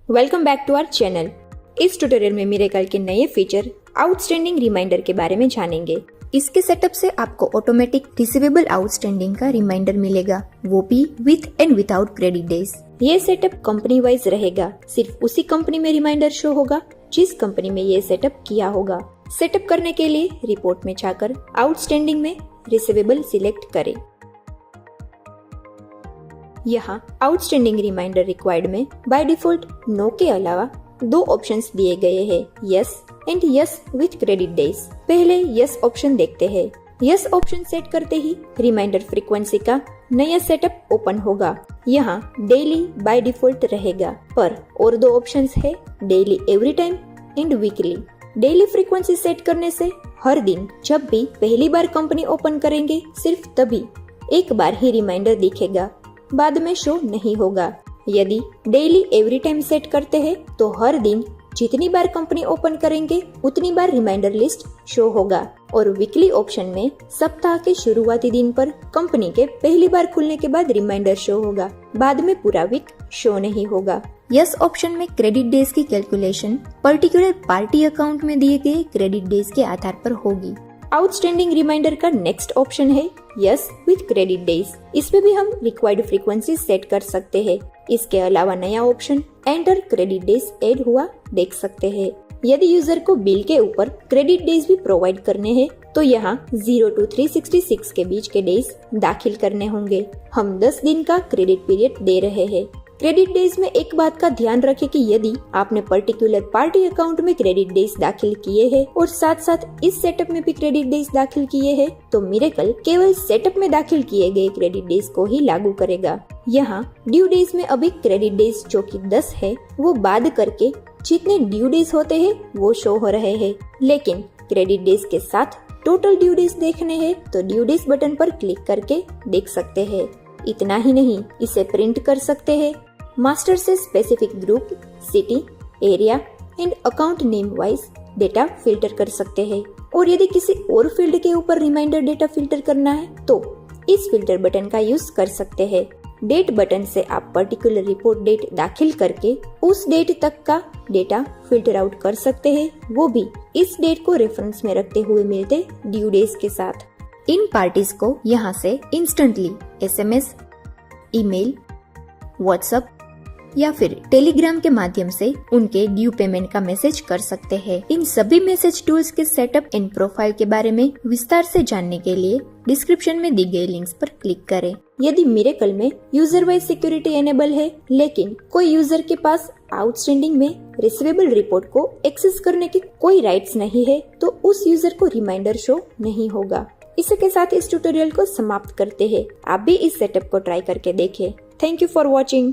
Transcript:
Welcome back to our channel. इस tutorial में miracle के नए फीचर आउटस्टैंडिंग रिमाइंडर के बारे में जानेंगे। इसके सेटअप से आपको ऑटोमेटिक रिसीवेबल आउटस्टैंडिंग का रिमाइंडर मिलेगा, वो भी with and without credit days. ये सेटअप कंपनी वाइज रहेगा, सिर्फ उसी कंपनी में रिमाइंडर शो होगा जिस कंपनी में ये सेटअप किया होगा। सेटअप करने के लिए रिपोर्ट में जाकर आउटस्टैंडिंग में रिसीवेबल सिलेक्ट करें। यहाँ आउटस्टैंडिंग रिमाइंडर रिक्वायर्ड में बाय डिफॉल्ट नो के अलावा दो ऑप्शंस दिए गए हैं, yes and yes with credit days. पहले यस ऑप्शन देखते हैं। यस ऑप्शन सेट करते ही रिमाइंडर फ्रीक्वेंसी का नया सेटअप ओपन होगा। यहाँ डेली बाय डिफॉल्ट रहेगा, पर और दो ऑप्शंस है, daily every time and weekly. Daily frequency set करने से हर दिन जब भी पहली बार कंपनी ओपन करेंगे सिर्फ तभी एक बार ही रिमाइंडर दिखेगा, बाद में शो नहीं होगा। यदि डेली एवरी टाइम सेट करते हैं तो हर दिन जितनी बार कंपनी ओपन करेंगे उतनी बार रिमाइंडर लिस्ट शो होगा। और वीकली ऑप्शन में सप्ताह के शुरुआती दिन पर कंपनी के पहली बार खुलने के बाद रिमाइंडर शो होगा, बाद में पूरा वीक शो नहीं होगा। यस ऑप्शन में क्रेडिट डेज की कैलकुलेशन पर्टिकुलर पार्टी अकाउंट में दिए गए क्रेडिट डेज के आधार पर होगी। आउटस्टैंडिंग रिमाइंडर का नेक्स्ट ऑप्शन है यस विथ क्रेडिट डेज। इसमें भी हम रिक्वायर्ड फ्रीक्वेंसी सेट कर सकते हैं। इसके अलावा नया option enter credit days add हुआ देख सकते हैं। यदि यूजर को बिल के ऊपर क्रेडिट डेज भी प्रोवाइड करने हैं तो यहाँ 0 to 366 के बीच के डेज दाखिल करने होंगे। हम 10 दिन का क्रेडिट पीरियड दे रहे हैं। क्रेडिट डेज में एक बात का ध्यान रखें कि यदि आपने पर्टिकुलर पार्टी अकाउंट में क्रेडिट डेज दाखिल किए हैं और साथ साथ इस सेटअप में भी क्रेडिट डेज दाखिल किए हैं तो मिरेकल केवल सेटअप में दाखिल किए गए क्रेडिट डेज को ही लागू करेगा। यहाँ ड्यू डेज में अभी क्रेडिट डेज जो कि 10 है वो बाद करके जितने ड्यू डेज होते हैं वो शो हो रहे हैं, लेकिन क्रेडिट डेज के साथ टोटल ड्यू डेज देखने हैं तो ड्यू डेज बटन पर क्लिक करके देख सकते हैं। इतना ही नहीं, इसे प्रिंट कर सकते हैं। मास्टर से specific group, city, area and account name wise data filter कर सकते हैं। और यदि किसी और फील्ड के ऊपर रिमाइंडर डेटा फिल्टर करना है तो इस फिल्टर बटन का यूज कर सकते हैं। डेट बटन से आप पर्टिकुलर रिपोर्ट डेट दाखिल करके उस डेट तक का डेटा फिल्टर आउट कर सकते हैं, वो भी इस डेट को रेफरेंस में रखते हुए मिलते ड्यू डेज के साथ। इन पार्टीज को यहाँ से इंस्टेंटली SMS, ईमेल, व्हाट्सएप या फिर टेलीग्राम के माध्यम से उनके ड्यू पेमेंट का मैसेज कर सकते हैं। इन सभी मैसेज टूल्स के सेटअप एंड प्रोफाइल के बारे में विस्तार से जानने के लिए डिस्क्रिप्शन में दी गई लिंक्स पर क्लिक करें। यदि मिरेकल में यूजर वाइज सिक्योरिटी एनेबल है लेकिन कोई यूजर के पास आउटस्टैंडिंग में रिसीवेबल रिपोर्ट को एक्सेस करने की कोई राइट्स नहीं है तो उस यूजर को रिमाइंडर शो नहीं होगा। इसी के साथ इस ट्यूटोरियल को समाप्त करते हैं। आप भी इस सेटअप को ट्राई करके देखें। Thank you for watching.